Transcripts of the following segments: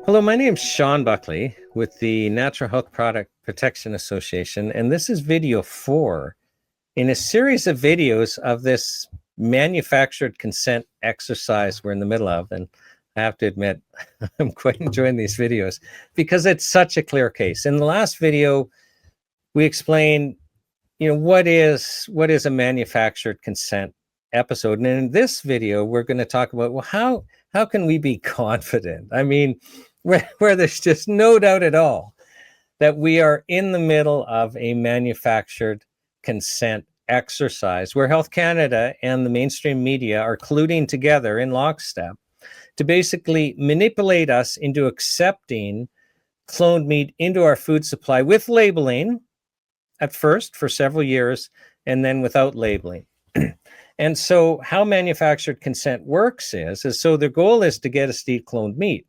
Hello, my name is Sean Buckley with the Natural Health Product Protection Association, and this is video 4 in a series of videos of this manufactured consent exercise we're in the middle of. And I have to admit, I'm quite enjoying these videos because it's such a clear case. In the last video, we explained, what is a manufactured consent episode. And in this video, we're going to talk about, well, how can we be confident? I mean, where there's just no doubt at all that we are in the middle of a manufactured consent exercise where Health Canada and the mainstream media are colluding together in lockstep to basically manipulate us into accepting cloned meat into our food supply with labeling at first for several years and then without labeling. And so how manufactured consent works is so the goal is to get us to eat cloned meat.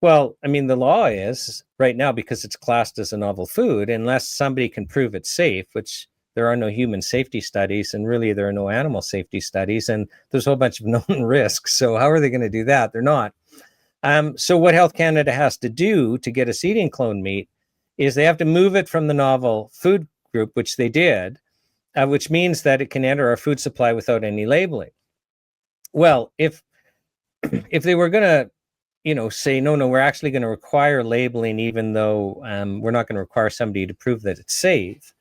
Well, I mean, the law is right now, because it's classed as a novel food, unless somebody can prove it's safe, which there are no human safety studies, and really there are no animal safety studies, and there's a whole bunch of known risks. So how are they going to do that? They're not. So what Health Canada has to do to get us eating cloned meat is they have to move it from the novel food group, which they did, which means that it can enter our food supply without any labeling. Well, if they were going to say, no, we're actually going to require labeling, even though we're not going to require somebody to prove that it's safe,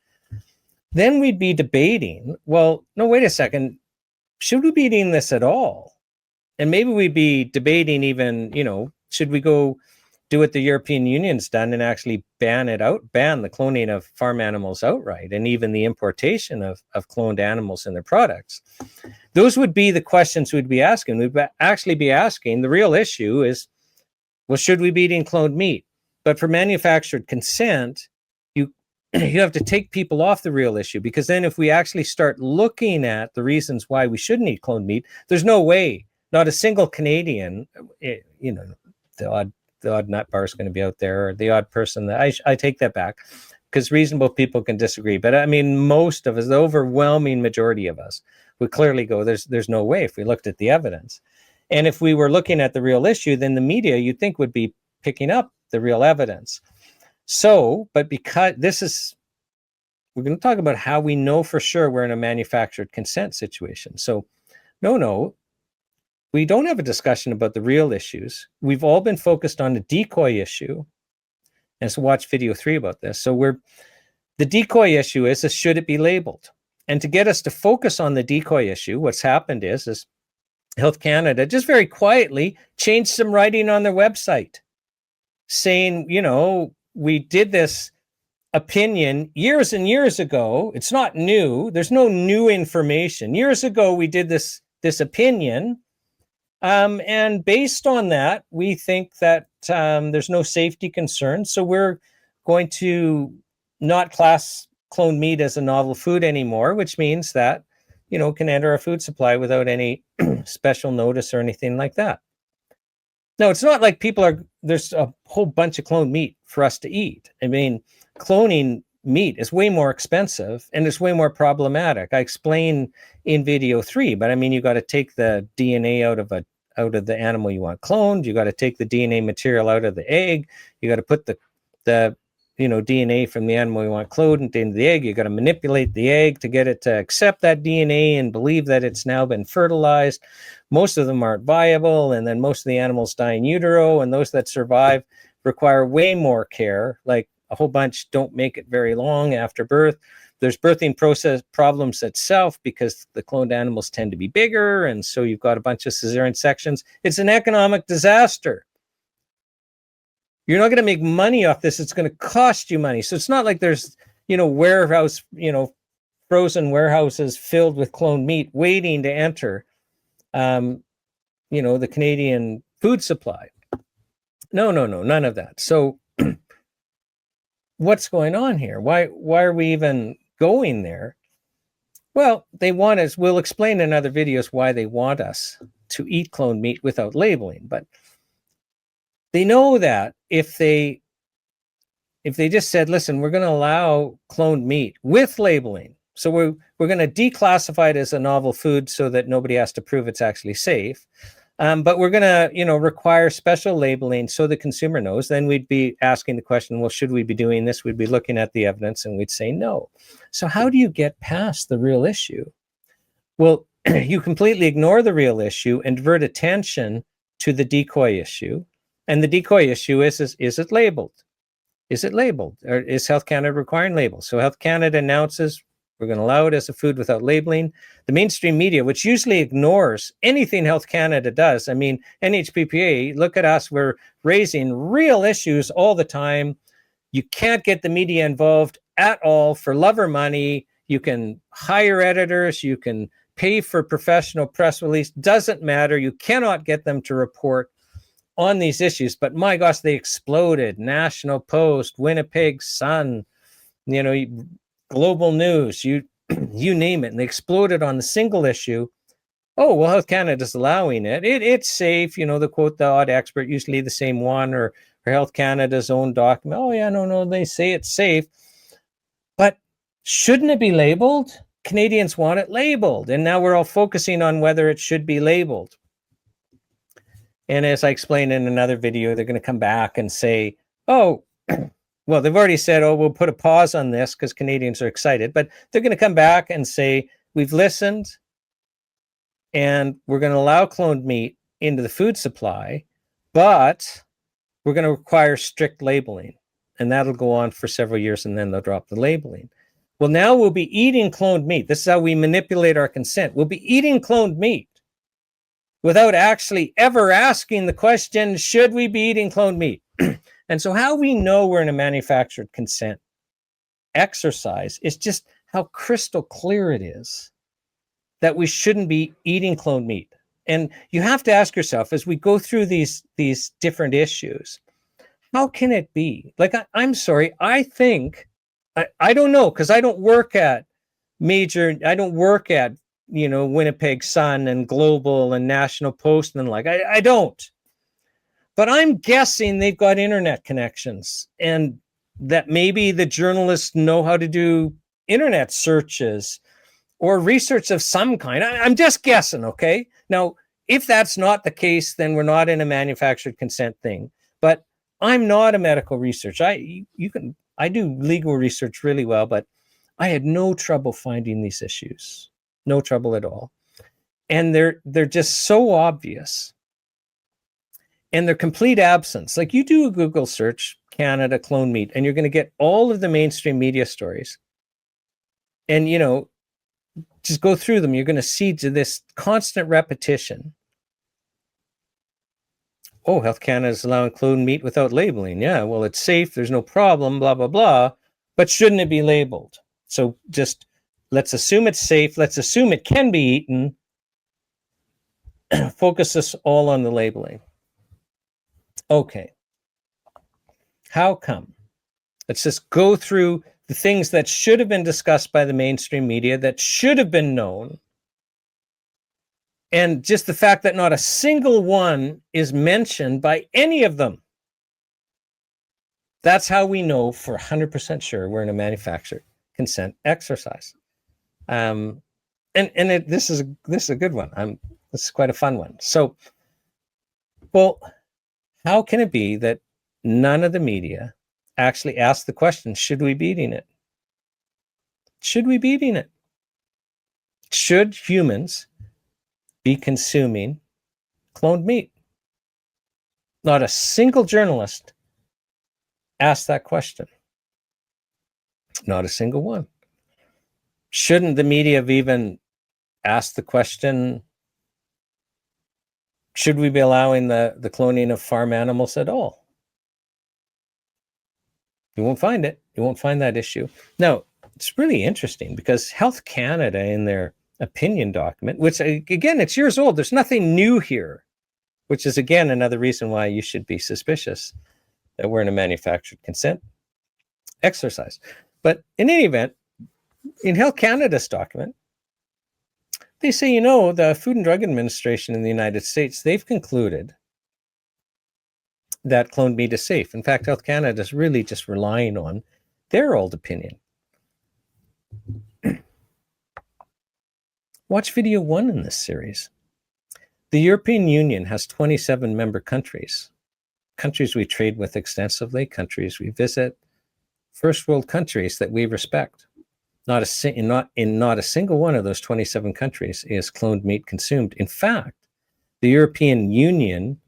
then we'd be debating, well, no, wait a second, should we be eating this at all? And maybe we'd be debating even, should we go do what the European Union's done and actually ban the cloning of farm animals outright, and even the importation of cloned animals in their products. Those would be the questions we'd be asking. We'd actually be asking, the real issue is, well, should we be eating cloned meat? But for manufactured consent, you have to take people off the real issue, because then if we actually start looking at the reasons why we shouldn't eat cloned meat, there's no way, not a single Canadian, the odd nut bar is going to be out there, or the odd person that I take that back, because reasonable people can disagree. But I mean, most of us, the overwhelming majority of us, would clearly go, there's no way if we looked at the evidence. And if we were looking at the real issue, then the media, you'd think, would be picking up the real evidence. So, but because we're going to talk about how we know for sure we're in a manufactured consent situation. So, no, we don't have a discussion about the real issues. We've all been focused on the decoy issue. And so watch video 3 about this. So the decoy issue is should it be labeled? And to get us to focus on the decoy issue, what's happened is Health Canada just very quietly changed some writing on their website saying, we did this opinion years and years ago. It's not new. There's no new information. Years ago, we did this opinion. And based on that, we think that there's no safety concern. So we're going to not class cloned meat as a novel food anymore, which means that, can enter our food supply without any special notice or anything like that. No, it's not like there's a whole bunch of cloned meat for us to eat. I mean, cloning meat is way more expensive and it's way more problematic. I explain in video 3, but I mean, you got to take the DNA out of the animal you want cloned. You got to take the DNA material out of the egg. You got to put the DNA from the animal you want cloned into the egg. You got to manipulate the egg to get it to accept that DNA and believe that it's now been fertilized. Most of them aren't viable, and then most of the animals die in utero, and those that survive require way more care. Like a whole bunch don't make it very long after birth. There's birthing process problems itself because the cloned animals tend to be bigger, and so you've got a bunch of cesarean sections. It's an economic disaster. You're not going to make money off this. It's going to cost you money. So it's not like there's, frozen warehouses filled with cloned meat waiting to enter, the Canadian food supply. No, none of that. So what's going on here? Why are we even going there? Well, they want us, we'll explain in other videos why they want us to eat cloned meat without labeling, but they know that if they if they just said, listen, we're going to allow cloned meat with labeling. So we're going to declassify it as a novel food so that nobody has to prove it's actually safe. But we're going to, require special labeling so the consumer knows. Then we'd be asking the question, well, should we be doing this? We'd be looking at the evidence and we'd say no. So how do you get past the real issue? Well, you completely ignore the real issue and divert attention to the decoy issue. And the decoy issue is it labeled? Is it labeled? Or is Health Canada requiring labels? So Health Canada announces we're going to allow it as a food without labeling. The mainstream media, which usually ignores anything Health Canada does. I mean, NHPPA, look at us. We're raising real issues all the time. You can't get the media involved at all for love or money. You can hire editors. You can pay for professional press release. Doesn't matter. You cannot get them to report on these issues. But my gosh, they exploded. National Post, Winnipeg Sun, Global News, you name it, and they exploded on the single issue. Oh, well, Health Canada's allowing it. It's safe, the quote, the odd expert, usually the same one, or Health Canada's own document. Oh, yeah, no, they say it's safe. But shouldn't it be labeled? Canadians want it labeled. And now we're all focusing on whether it should be labeled. And as I explained in another video, they're going to come back and say, oh, well, they've already said, oh, we'll put a pause on this because Canadians are excited. But they're going to come back and say, we've listened and we're going to allow cloned meat into the food supply, but we're going to require strict labeling. And that'll go on for several years, and then they'll drop the labeling. Well, now we'll be eating cloned meat. This is how we manipulate our consent. We'll be eating cloned meat without actually ever asking the question, should we be eating cloned meat? And so how we know we're in a manufactured consent exercise is just how crystal clear it is that we shouldn't be eating cloned meat. And you have to ask yourself, as we go through these different issues, how can it be? Like, I'm sorry, I think, I don't know, because I don't work at Winnipeg Sun and Global and National Post and I don't. But I'm guessing they've got internet connections and that maybe the journalists know how to do internet searches or research of some kind. I'm just guessing, okay? Now, if that's not the case, then we're not in a manufactured consent thing. But I'm not a medical researcher. I do legal research really well, but I had no trouble finding these issues. No trouble at all. And they're just so obvious. And their complete absence. Like, you do a Google search, Canada clone meat, and you're going to get all of the mainstream media stories. And, just go through them. You're going to see this constant repetition. Oh, Health Canada is allowing clone meat without labeling. Yeah, well, it's safe. There's no problem, blah, blah, blah. But shouldn't it be labeled? So just let's assume it's safe. Let's assume it can be eaten. Focus us all on the labeling. Okay. How come? Let's just go through the things that should have been discussed by the mainstream media, that should have been known. And just the fact that not a single one is mentioned by any of them. That's how we know for 100% sure we're in a manufactured consent exercise. This is a good one. This is quite a fun one. So, well, how can it be that none of the media actually asked the question, should we be eating it? Should we be eating it? Should humans be consuming cloned meat? Not a single journalist asked that question. Not a single one. Shouldn't the media have even asked the question, should we be allowing the cloning of farm animals at all? You won't find it. You won't find that issue. Now, it's really interesting because Health Canada, in their opinion document, which, again, it's years old. There's nothing new here, which is, again, another reason why you should be suspicious that we're in a manufactured consent exercise. But in any event, in Health Canada's document, they say, the Food and Drug Administration in the United States, they've concluded that cloned meat is safe. In fact, Health Canada is really just relying on their old opinion. Watch video 1 in this series. The European Union has 27 member countries. Countries we trade with extensively, countries we visit, first world countries that we respect. Not a single one of those 27 countries is cloned meat consumed. In fact, the European Union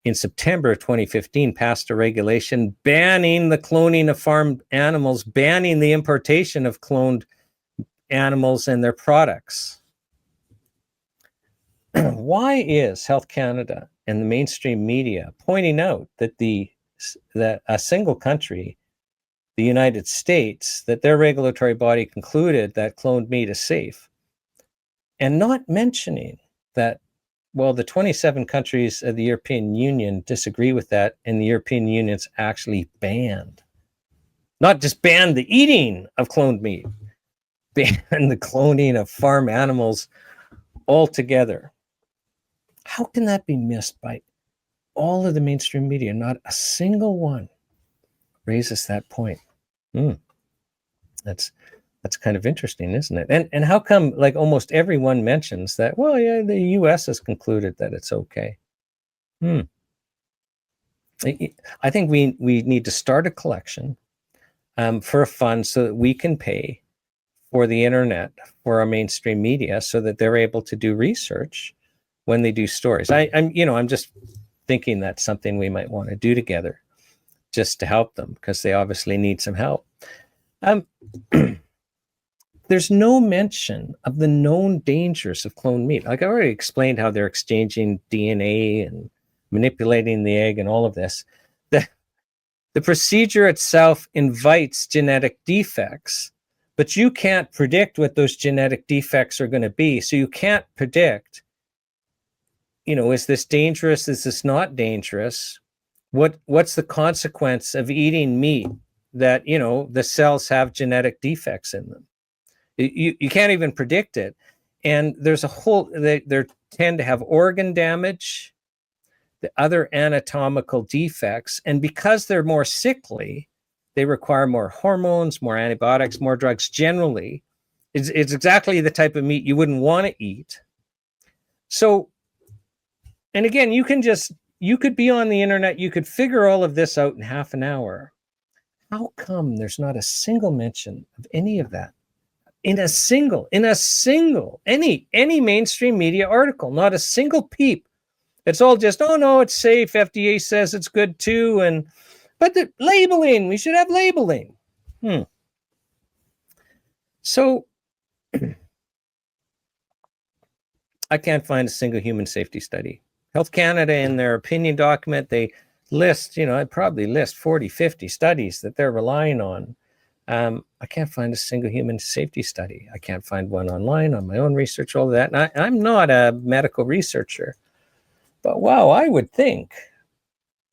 in September of 2015 passed a regulation banning the cloning of farmed animals, banning the importation of cloned animals and their products. Why is Health Canada and the mainstream media pointing out that a single country, the United States, that their regulatory body concluded that cloned meat is safe, and not mentioning that, well, the 27 countries of the European Union disagree with that, and the European Union's actually banned, not just banned the eating of cloned meat, banned the cloning of farm animals altogether. How can that be missed by all of the mainstream media? Not a single one raises that point. That's kind of interesting, isn't it? And how come like almost everyone mentions that, well, yeah, the US has concluded that it's okay. I think we need to start a collection for a fund so that we can pay for the internet for our mainstream media so that they're able to do research when they do stories. I'm just thinking that's something we might want to do together just to help them, because they obviously need some help. There's no mention of the known dangers of cloned meat. Like I already explained how they're exchanging DNA and manipulating the egg and all of this. The procedure itself invites genetic defects, but you can't predict what those genetic defects are going to be. So you can't predict, is this dangerous? Is this not dangerous? What's the consequence of eating meat that, the cells have genetic defects in them? You can't even predict it. And there's they tend to have organ damage, the other anatomical defects. And because they're more sickly, they require more hormones, more antibiotics, more drugs generally. It's exactly the type of meat you wouldn't want to eat. So, and again, you could be on the internet, you could figure all of this out in half an hour. How come there's not a single mention of any of that in a single, any mainstream media article? Not a single peep. It's all just, oh no, it's safe. FDA says it's good too. But the labeling, we should have labeling. So I can't find a single human safety study. Health Canada, in their opinion document, they list, I'd probably list 40, 50 studies that they're relying on. I can't find a single human safety study. I can't find one online on my own research, all of that. And I'm not a medical researcher, but wow, I would think,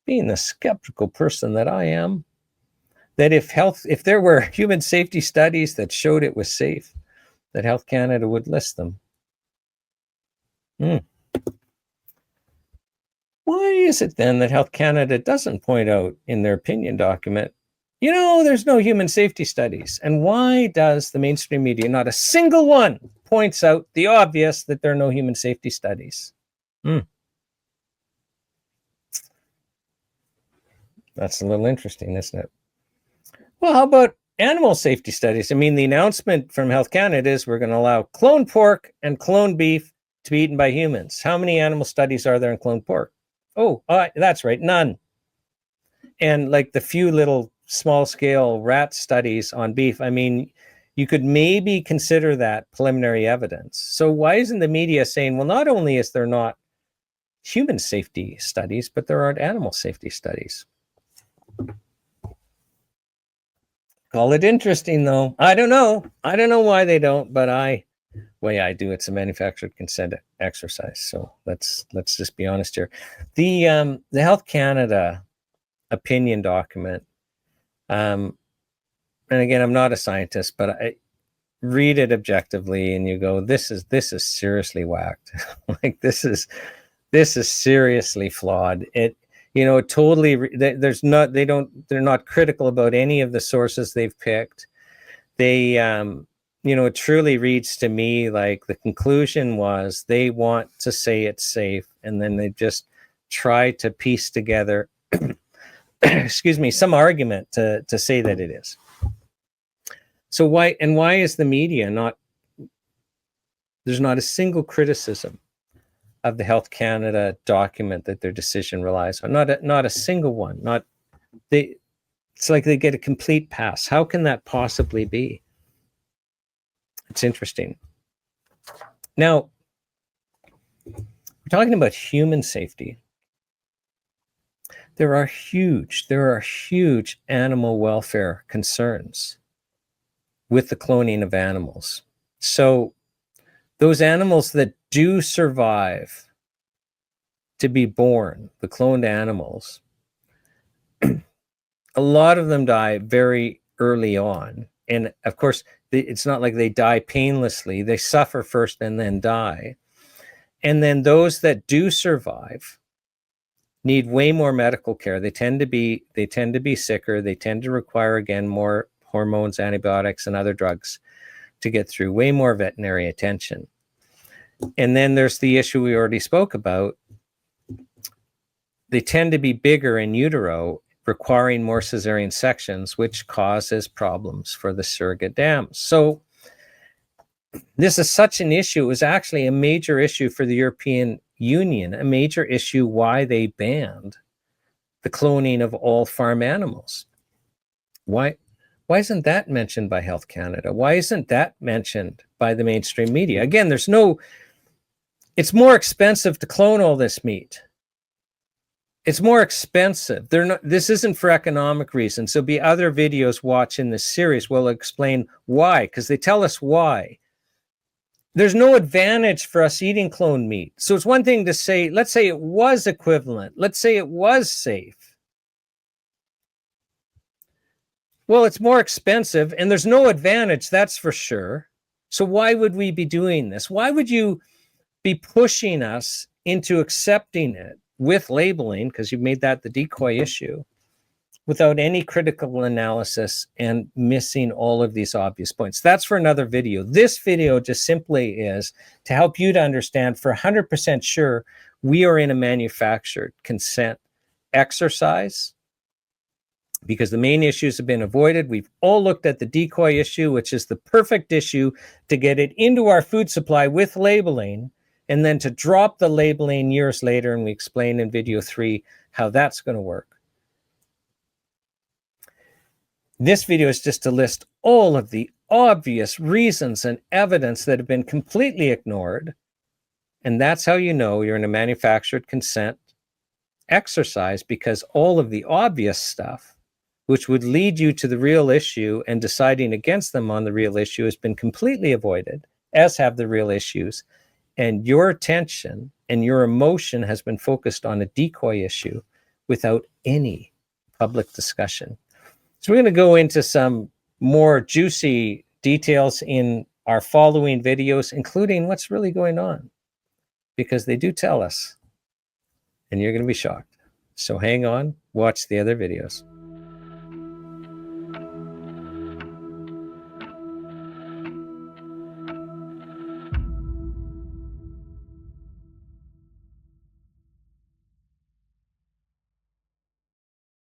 being the skeptical person that I am, that if there were human safety studies that showed it was safe, that Health Canada would list them. Why is it then that Health Canada doesn't point out in their opinion document, there's no human safety studies? And why does the mainstream media, not a single one, points out the obvious, that there are no human safety studies? That's a little interesting, isn't it? Well, how about animal safety studies? I mean, the announcement from Health Canada is we're going to allow cloned pork and cloned beef to be eaten by humans. How many animal studies are there in cloned pork? Oh, that's right, none. And like the few little small-scale rat studies on beef, I mean, you could maybe consider that preliminary evidence. So why isn't the media saying, well, not only is there not human safety studies, but there aren't animal safety studies? Call it interesting, though. I don't know why they don't, but way I do, it's a manufactured consent exercise. So let's just be honest here. The Health Canada opinion document, and again, I'm not a scientist, but I read it objectively, and you go, this is seriously whacked. Like this is seriously flawed. You know, totally. There's not. They don't. They're not critical about any of the sources they've picked. They, you know, it truly reads to me like the conclusion was they want to say it's safe, and then they just try to piece together, excuse me, some argument to say that it is. So why is the media not? There's not a single criticism of the Health Canada document that their decision relies on. Not a single one. Not they. It's like they get a complete pass. How can that possibly be? It's interesting. Now, we're talking about human safety. There are huge animal welfare concerns with the cloning of animals. So those animals that do survive to be born, the cloned animals, a lot of them die very early on. And of course, it's not like they die painlessly. They suffer first and then die. And then those that do survive need way more medical care. They tend to be sicker. They tend to require, again, more hormones, antibiotics, and other drugs to get through, way more veterinary attention. And then there's the issue we already spoke about. They tend to be bigger in utero, requiring more cesarean sections, which causes problems for the surrogate dams. So this is such an issue. It was actually a major issue for the European Union, a major issue why they banned the cloning of all farm animals. Why isn't that mentioned by Health Canada? Why isn't that mentioned by the mainstream media? Again, it's more expensive to clone all this meat. It's more expensive. This isn't for economic reasons. There'll be other videos watch in this series will explain why, because they tell us why. There's no advantage for us eating cloned meat. So it's one thing to say, let's say it was equivalent. Let's say it was safe. Well, it's more expensive and there's no advantage, that's for sure. So why would we be doing this? Why would you be pushing us into accepting it with labeling, because you've made that the decoy issue, without any critical analysis and missing all of these obvious points? That's for another video. This video just simply is to help you to understand for 100% sure we are in a manufactured consent exercise, because the main issues have been avoided. We've all looked at the decoy issue, which is the perfect issue to get it into our food supply with labeling, and then to drop the labeling years later. And we explain in video 3 how that's going to work. This video is just to list all of the obvious reasons and evidence that have been completely ignored. And that's how you know you're in a manufactured consent exercise, because all of the obvious stuff, which would lead you to the real issue and deciding against them on the real issue, has been completely avoided, as have the real issues. And your attention and your emotion has been focused on a decoy issue without any public discussion. So we're going to go into some more juicy details in our following videos, including what's really going on, because they do tell us, and you're going to be shocked. So hang on, watch the other videos.